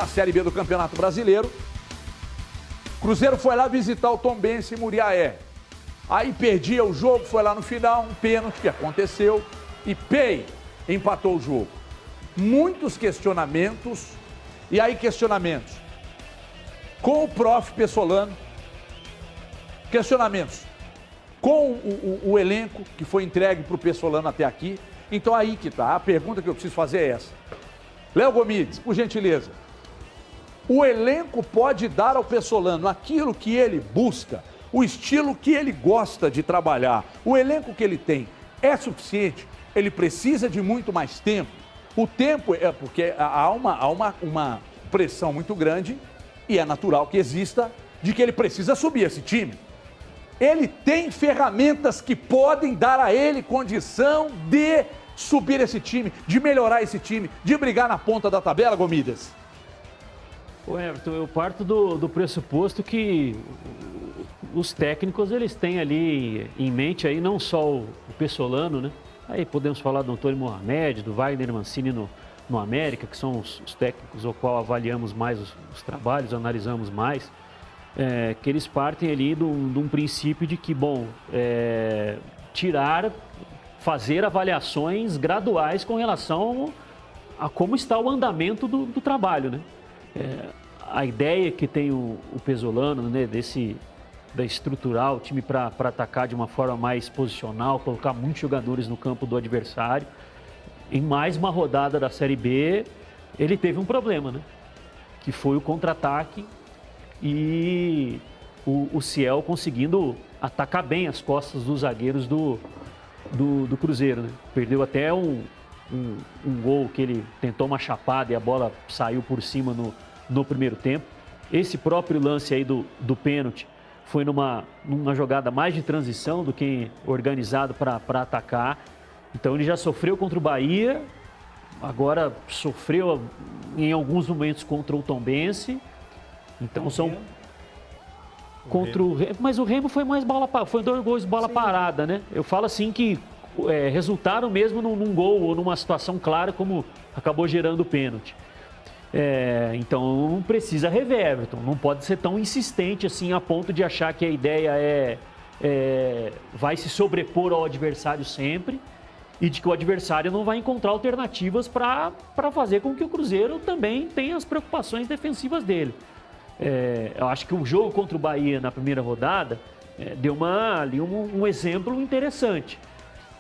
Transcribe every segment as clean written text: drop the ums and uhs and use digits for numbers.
A Série B do Campeonato Brasileiro. Cruzeiro foi lá visitar o Tombense em Muriaé. Aí perdia o jogo, foi lá no final, um pênalti que aconteceu e Pei empatou o jogo. Muitos questionamentos, e aí questionamentos com o prof. Pessolano, questionamentos com o elenco que foi entregue para o Pessolano até aqui. Então aí que tá, a pergunta que eu preciso fazer é essa. Léo Gomides, por gentileza, o elenco pode dar ao Pessolano aquilo que ele busca, o estilo que ele gosta de trabalhar, o elenco que ele tem é suficiente? Ele precisa de muito mais tempo? O tempo é porque há uma pressão muito grande e é natural que exista de que ele precisa subir esse time. Ele tem ferramentas que podem dar a ele condição de subir esse time, de melhorar esse time, de brigar na ponta da tabela, Gomidas? Ô Everton, eu parto do pressuposto que os técnicos, eles têm ali em mente aí não só o Pessolano, né? Aí podemos falar do Antônio Mohamed, do Wagner Mancini no América, que são os técnicos ao qual avaliamos mais os trabalhos, analisamos mais, que eles partem ali de um princípio de que, fazer avaliações graduais com relação a como está o andamento do trabalho, né? A ideia que tem o Pessolano, né, da estruturar o time para atacar de uma forma mais posicional, colocar muitos jogadores no campo do adversário. Em mais uma rodada da Série B, ele teve um problema, né? Que foi o contra-ataque e o Ciel conseguindo atacar bem as costas dos zagueiros do Cruzeiro, né? Perdeu até um gol que ele tentou uma chapada e a bola saiu por cima no primeiro tempo. Esse próprio lance aí do pênalti foi numa jogada mais de transição do que organizado para atacar. Então ele já sofreu contra o Bahia, agora sofreu em alguns momentos contra o Tombense. Então são contra o Remo, mas o Remo foi mais foi 2 gols de bola parada, né? Eu falo assim que resultaram mesmo num gol ou numa situação clara como acabou gerando o pênalti. Então precisa rever, Everton. Não pode ser tão insistente assim a ponto de achar que a ideia vai se sobrepor ao adversário sempre e de que o adversário não vai encontrar alternativas para fazer com que o Cruzeiro também tenha as preocupações defensivas dele. Eu acho que o jogo contra o Bahia na primeira rodada deu ali um exemplo interessante,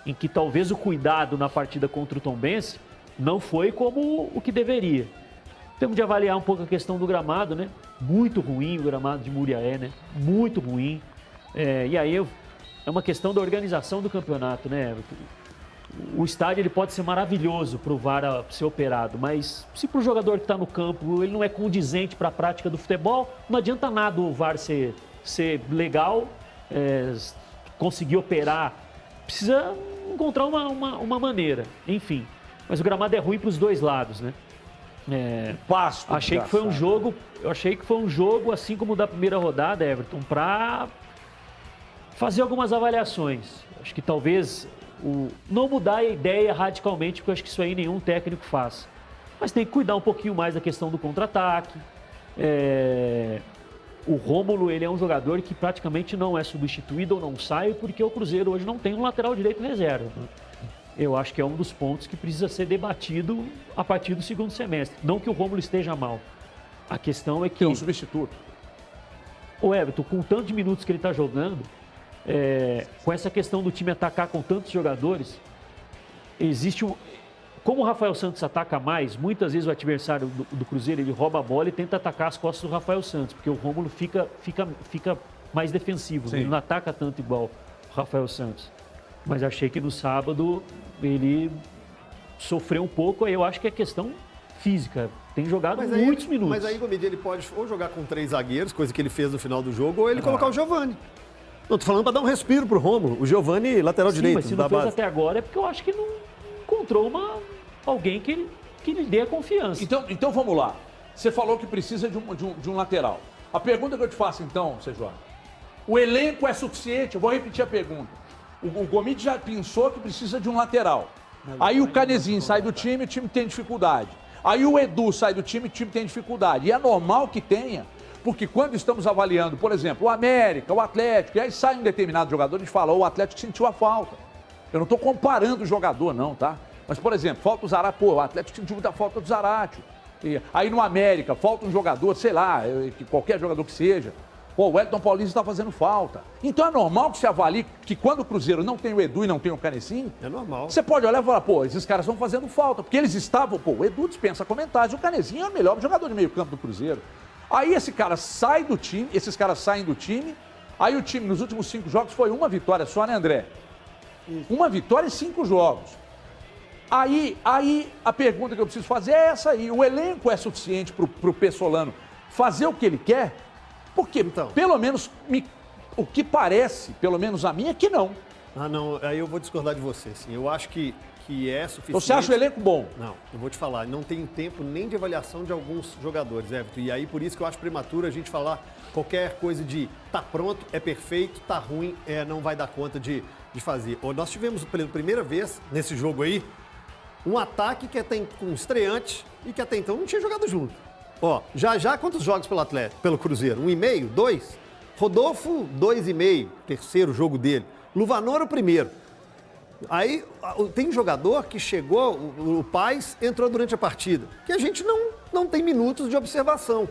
em que talvez o cuidado na partida contra o Tombense não foi como o que deveria. Temos de avaliar um pouco a questão do gramado, né? Muito ruim o gramado de Muriaé, né? Muito ruim. E aí é uma questão da organização do campeonato, né? O estádio ele pode ser maravilhoso para o VAR ser operado, mas se para o jogador que está no campo ele não é condizente para a prática do futebol, não adianta nada o VAR ser legal, conseguir operar. Precisa encontrar uma maneira, enfim. Mas o gramado é ruim para os dois lados, né? Pasto. Achei que foi um jogo, eu achei que foi um jogo assim como o da primeira rodada, Everton, para fazer algumas avaliações. Acho que talvez não mudar a ideia radicalmente, porque eu acho que isso aí nenhum técnico faz. Mas tem que cuidar um pouquinho mais da questão do contra-ataque. O Rômulo, ele é um jogador que praticamente não é substituído ou não sai, porque o Cruzeiro hoje não tem um lateral direito reserva. Eu acho que é um dos pontos que precisa ser debatido a partir do segundo semestre. Não que o Rômulo esteja mal. A questão é que... Tem um substituto. O Everton, com tanto de minutos que ele está jogando, com essa questão do time atacar com tantos jogadores, existe como o Rafael Santos ataca mais, muitas vezes o adversário do Cruzeiro ele rouba a bola e tenta atacar as costas do Rafael Santos, porque o Rômulo fica mais defensivo, ele não ataca tanto igual o Rafael Santos. Mas achei que no sábado ele sofreu um pouco, aí eu acho que é questão física. Tem jogado muitos minutos. Mas aí, Gomide, ele pode ou jogar com 3 zagueiros, coisa que ele fez no final do jogo, ou ele colocar o Giovani. Não, tô falando para dar um respiro pro Rômulo. O Giovani, lateral direito mas se da não fez base. até agora é porque eu acho que não encontrou alguém que lhe dê a confiança. Então vamos lá. Você falou que precisa de um lateral. A pergunta que eu te faço então, Sejuá, o elenco é suficiente? Eu vou repetir a pergunta. O Gomide já pensou que precisa de um lateral. Aí o Canezinho sai do time, o time tem dificuldade. Aí o Edu sai do time, o time tem dificuldade. E é normal que tenha, porque quando estamos avaliando, por exemplo, o América, o Atlético, e aí sai um determinado jogador, a gente fala, o Atlético sentiu a falta. Eu não estou comparando o jogador, não, tá? Mas, por exemplo, falta o Zarate, pô, o Atlético sentiu muita falta do Zarate. E aí no América, falta um jogador, sei lá, qualquer jogador que seja. Pô, o Wellington Paulista está fazendo falta. Então é normal que se avalie que quando o Cruzeiro não tem o Edu e não tem o Canezinho, é normal. Você pode olhar e falar, pô, esses caras estão fazendo falta. Porque eles estavam, pô, o Edu dispensa comentários, o Canezinho é o melhor jogador de meio campo do Cruzeiro. Aí esse cara sai do time, esses caras saem do time, aí o time nos últimos 5 jogos foi uma vitória só, né, André? Isso. Uma vitória em 5 jogos. Aí a pergunta que eu preciso fazer é essa aí. O elenco é suficiente pro Pessolano fazer o que ele quer? Porque, então, pelo menos, o que parece, pelo menos a mim, é que não. Ah, não, aí eu vou discordar de você, sim. Eu acho que é suficiente. Você acha o elenco bom? Não, eu vou te falar, não tem tempo nem de avaliação de alguns jogadores, Everton. E aí, por isso que eu acho prematuro a gente falar qualquer coisa de tá pronto, é perfeito, tá ruim, não vai dar conta de fazer. Nós tivemos, pela primeira vez, nesse jogo aí, um ataque que até com um estreante e que até então não tinha jogado junto. Já quantos jogos pelo Atlético, pelo Cruzeiro? 1,5? 2? Rodolfo, 2,5, terceiro jogo dele. Luvanor, o primeiro. Aí tem jogador que chegou, o Paes entrou durante a partida, que a gente não tem minutos de observação.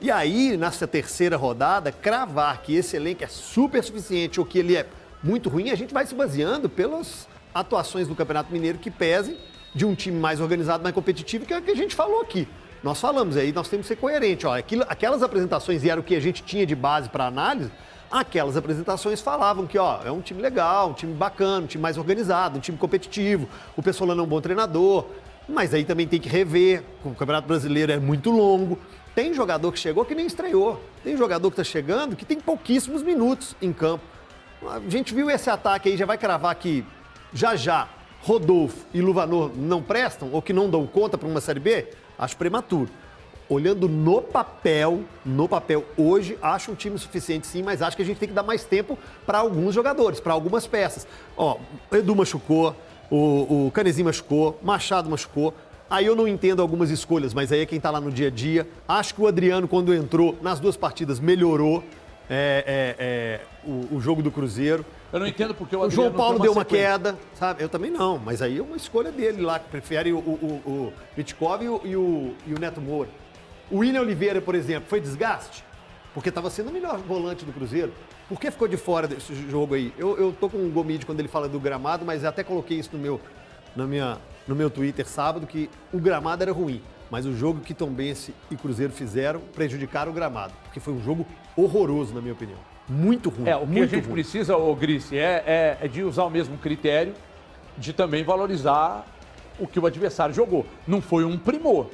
E aí, nessa terceira rodada, cravar que esse elenco é super suficiente ou que ele é muito ruim, a gente vai se baseando pelas atuações do Campeonato Mineiro que pesem de um time mais organizado, mais competitivo, que é o que a gente falou aqui. Nós falamos aí, nós temos que ser coerentes. Aquelas apresentações, e era o que a gente tinha de base para análise, aquelas apresentações falavam que é um time legal, um time bacana, um time mais organizado, um time competitivo, o Pessolano é um bom treinador, mas aí também tem que rever, o Campeonato Brasileiro é muito longo. Tem jogador que chegou que nem estreou, tem jogador que está chegando que tem pouquíssimos minutos em campo. A gente viu esse ataque aí, já vai cravar que já Rodolfo e Luvanor não prestam ou que não dão conta para uma Série B? Acho prematuro. Olhando no papel hoje, acho um time suficiente sim, mas acho que a gente tem que dar mais tempo para alguns jogadores, para algumas peças. O Edu machucou, o Canezinho machucou, Machado machucou. Aí eu não entendo algumas escolhas, mas aí é quem está lá no dia a dia. Acho que o Adriano, quando entrou nas 2 partidas, melhorou o jogo do Cruzeiro. Eu não entendo porque o João Paulo deu uma queda, sabe? Eu também não, mas aí é uma escolha dele lá, que prefere o Vitkov e o Neto Moura. O William Oliveira, por exemplo, foi desgaste? Porque estava sendo o melhor volante do Cruzeiro. Por que ficou de fora desse jogo aí? Eu tô com o Gomide quando ele fala do gramado, mas até coloquei isso no meu Twitter sábado, que o gramado era ruim. Mas o jogo que Tombense e Cruzeiro fizeram prejudicaram o gramado, porque foi um jogo horroroso, na minha opinião. Muito ruim. O que a gente precisa, Grice, é de usar o mesmo critério de também valorizar o que o adversário jogou. Não foi um primor,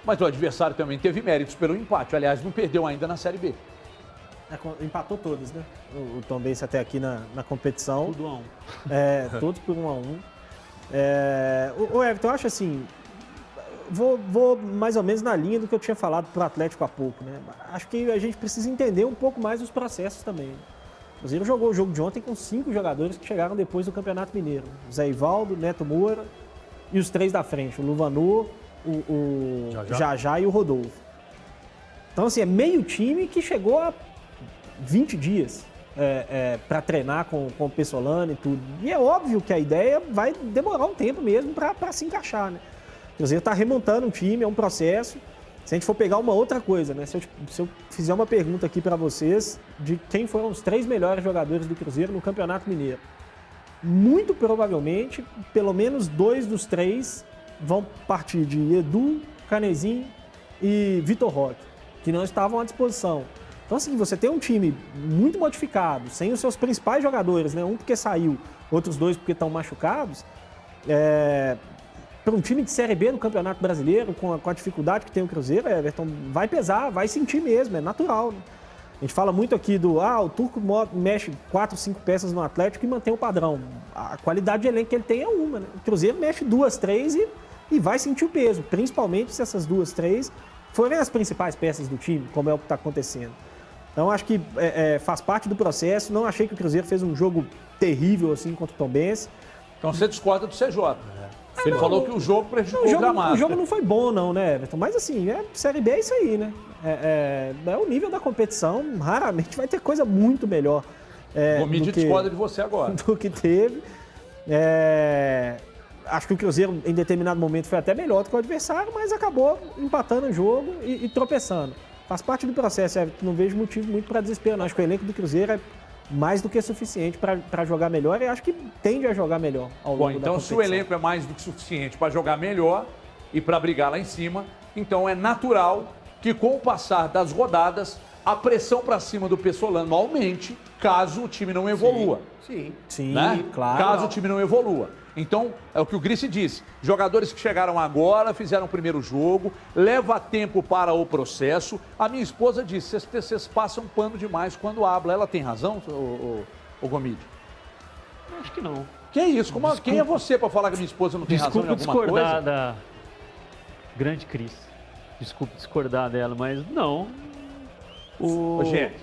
mas o adversário também teve méritos pelo empate. Aliás, não perdeu ainda na Série B. Empatou todos, né? O Tombense até aqui na competição. Tudo a 1. Todos por 1-1. O Everton, eu acho assim, vou mais ou menos na linha do que eu tinha falado para o Atlético há pouco, né? Acho que a gente precisa entender um pouco mais os processos também. O Cruzeiro jogou o jogo de ontem com 5 jogadores que chegaram depois do Campeonato Mineiro. Zé Ivaldo, Neto Moura e os 3 da frente, o Luvanor, o Jajá e o Rodolfo. Então, assim, é meio time que chegou a 20 dias para treinar com o Pessolano e tudo. E é óbvio que a ideia vai demorar um tempo mesmo para se encaixar, né? O Cruzeiro está remontando um time, é um processo. Se a gente for pegar uma outra coisa, né? Se eu fizer uma pergunta aqui para vocês de quem foram os 3 melhores jogadores do Cruzeiro no Campeonato Mineiro, muito provavelmente, pelo menos 2 dos 3 vão partir de Edu, Canezinho e Vitor Roque, que não estavam à disposição. Então, assim, você tem um time muito modificado, sem os seus principais jogadores, né? Um porque saiu, outros 2 porque estão machucados. Para um time de Série B no Campeonato Brasileiro, com a dificuldade que tem o Cruzeiro, Everton, vai pesar, vai sentir mesmo, é natural, né? A gente fala muito aqui o Turco mexe 4, 5 peças no Atlético e mantém o padrão. A qualidade de elenco que ele tem é uma, né? O Cruzeiro mexe 2, 3 e vai sentir o peso, principalmente se essas 2, 3 forem as principais peças do time, como é o que está acontecendo. Então, acho que faz parte do processo. Não achei que o Cruzeiro fez um jogo terrível assim contra o Tombense. Então, você discorda do CJ? Ele falou que o jogo prejudicou o gramado. O jogo não foi bom, não, né, Everton? Mas assim, Série B é isso aí, né? É o nível da competição, raramente vai ter coisa muito melhor. O mídia discorda de você agora. Do que teve. Acho que o Cruzeiro, em determinado momento, foi até melhor do que o adversário, mas acabou empatando o jogo e tropeçando. Faz parte do processo, não vejo motivo muito para desespero, não. Acho que o elenco do Cruzeiro é mais do que suficiente para jogar melhor e acho que tende a jogar melhor ao longo da competição. Então, se o elenco é mais do que suficiente para jogar melhor e para brigar lá em cima, então é natural que, com o passar das rodadas, a pressão para cima do Pessolano aumente, caso o time não evolua. Sim, né? Claro. Caso o time não evolua. Então, é o que o Grice disse. Jogadores que chegaram agora, fizeram o primeiro jogo, leva tempo para o processo. A minha esposa disse, vocês passam pano demais quando habla. Ela tem razão, o Gomide? Acho que não. Que isso? Quem é você para falar que a minha esposa não tem razão em alguma Desculpa discordar coisa? da grande Cris. Desculpa discordar dela, mas não. Ô, gente,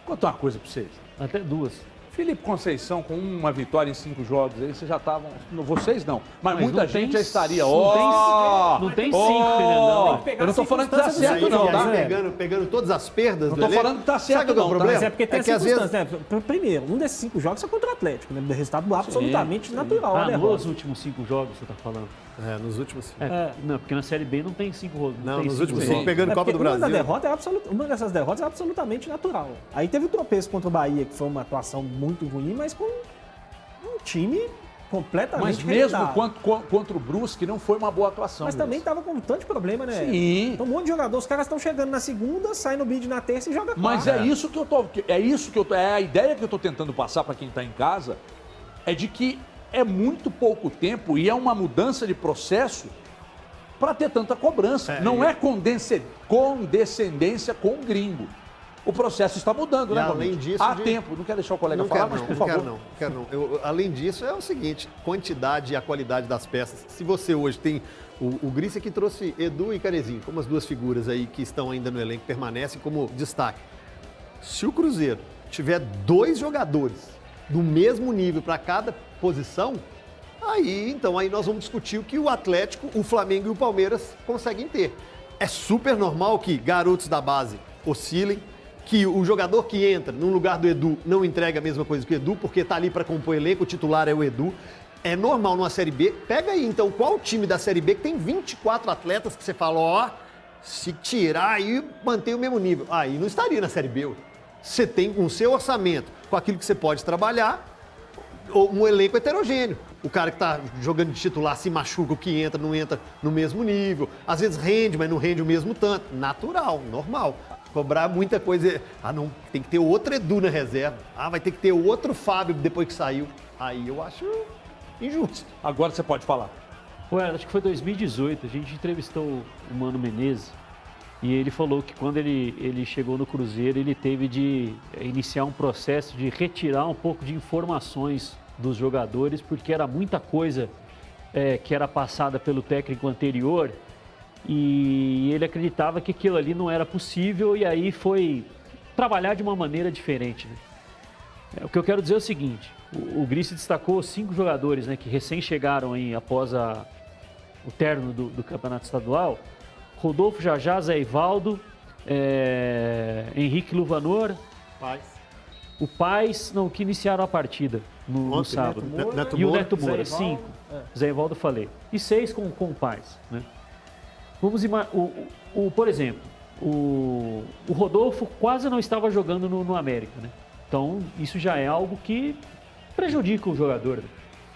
vou contar uma coisa para vocês. Até duas. Felipe Conceição com uma vitória em 5 jogos aí, vocês já estavam... Vocês não, mas muita não gente tem- já estaria... não tem cinco, Fernandão. Eu não estou falando que tá circunstâncias certo não, tá? Pegando todas as perdas Não do tô elenco. falando que tá Sabe certo qual que é o não, tá? problema? Mas é porque tem que às circunstâncias, né? Primeiro, um desses 5 jogos é contra o Atlético, né? Resultado absolutamente natural, né, Nos últimos 5 jogos você tá falando. nos últimos... Não, porque na Série B não tem 5 jogos. Não, tem nos cinco últimos jogos. 5 pegando Copa do Uma Brasil. uma dessas derrotas é absolutamente natural. Aí teve o tropeço contra o Bahia, que foi uma atuação muito ruim, mas com um time completamente Mas mesmo rejeitado. contra o Brusque não foi uma boa atuação. Mas também Luiz. tava com tanto problema, né? Sim. Então, um monte de jogador, os caras estão chegando na segunda, sai no bid na terça e joga Mas quarta. é isso que eu tô, é a ideia que eu tô tentando passar para quem está em casa, é de que é muito pouco tempo e é uma mudança de processo para ter tanta cobrança. Não é condescendência com o gringo. O processo está mudando, E né, além Gomide? disso Há de- tempo. Não quero deixar o colega Não falar, quero mas não, por não favor. quero não. Além disso, é o seguinte, quantidade e a qualidade das peças. Se você hoje tem o Grice que trouxe Edu e Carezinho, como as duas figuras aí que estão ainda no elenco, permanecem como destaque. Se o Cruzeiro tiver 2 jogadores do mesmo nível para cada posição, aí nós vamos discutir o que o Atlético, o Flamengo e o Palmeiras conseguem ter. É super normal que garotos da base oscilem, que o jogador que entra no lugar do Edu não entrega a mesma coisa que o Edu, porque tá ali para compor elenco, o titular é o Edu. É normal numa Série B. Pega aí, então, qual time da Série B que tem 24 atletas que você fala, se tirar e manter o mesmo nível. Aí não estaria na Série B. Você tem com o seu orçamento, com aquilo que você pode trabalhar, um elenco heterogêneo. O cara que tá jogando de titular se machuca, o que entra não entra no mesmo nível. Às vezes rende, mas não rende o mesmo tanto. Natural, normal. Cobrar muita coisa. Não, tem que ter outro Edu na reserva. Vai ter que ter outro Fábio depois que saiu. Aí eu acho injusto. Agora você pode falar. Ué, acho que foi 2018, a gente entrevistou o Mano Menezes e ele falou que quando ele chegou no Cruzeiro, ele teve de iniciar um processo de retirar um pouco de informações dos jogadores, porque era muita coisa que era passada pelo técnico anterior e ele acreditava que aquilo ali não era possível e aí foi trabalhar de uma maneira diferente, né? O que eu quero dizer é o seguinte, o Grice destacou 5 jogadores, né, que recém chegaram aí após o término do campeonato estadual. Rodolfo Jajá, Zé Ivaldo, Henrique Luvanor, o Paz, que iniciaram a partida no sábado. Neto E o Moura, Neto Moura, Zé Ivaldo, 5. Zé Ivaldo falei. E 6 com o Paz, né? Vamos por exemplo, o Rodolfo quase não estava jogando no América, né? Então, isso já é algo que prejudica o jogador, né?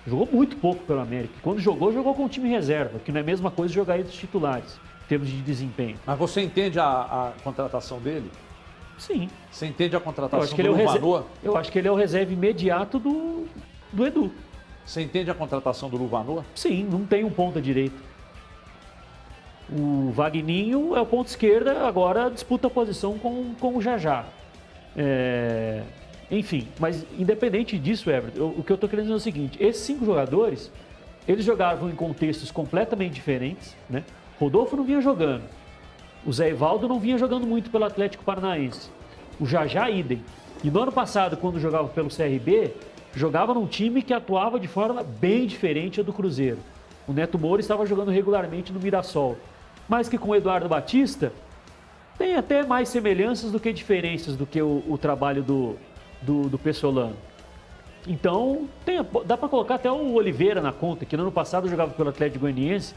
Jogou muito pouco pelo América. Quando jogou com o time reserva, que não é a mesma coisa jogar entre os titulares, em termos de desempenho. Mas você entende a contratação dele? Sim. Você entende a Eu contratação acho que do ele Luvanor? eu acho que ele é o reserva imediato do Edu. Você entende a contratação do Luvanor? Sim, não tem um ponta direito. O Vagninho é o ponto esquerda, agora disputa a posição com o Jajá. Enfim, mas independente disso, Everton, o que eu estou querendo dizer é o seguinte, esses 5 jogadores, eles jogavam em contextos completamente diferentes, né? Rodolfo não vinha jogando, o Zé Ivaldo não vinha jogando muito pelo Atlético Paranaense, o Jajá idem. E no ano passado, quando jogava pelo CRB, jogava num time que atuava de forma bem diferente do Cruzeiro. O Neto Moura estava jogando regularmente no Mirassol. Mas que com o Eduardo Batista tem até mais semelhanças do que diferenças do que o trabalho do Pessolano. Então, dá para colocar até o Oliveira na conta, que no ano passado jogava pelo Atlético Goianiense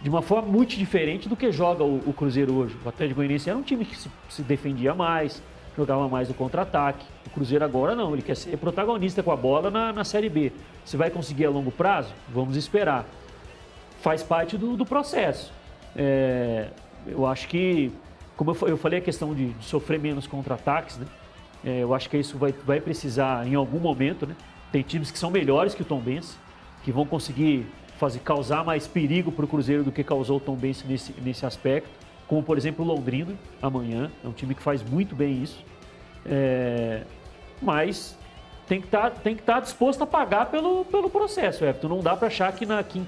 de uma forma muito diferente do que joga o Cruzeiro hoje. O Atlético Goianiense era um time que se defendia mais, jogava mais no contra-ataque. O Cruzeiro agora não, ele quer ser protagonista com a bola na Série B. Se vai conseguir a longo prazo, vamos esperar. Faz parte do processo. Eu acho que, como eu falei, a questão de sofrer menos contra-ataques, né? Eu acho que isso vai precisar em algum momento, né? Tem times que são melhores que o Tombense, que vão conseguir causar mais perigo para o Cruzeiro do que causou o Tombense nesse aspecto, como por exemplo o Londrina amanhã, é um time que faz muito bem isso, mas tem que estar disposto a pagar pelo processo, Everton. Não dá para achar que em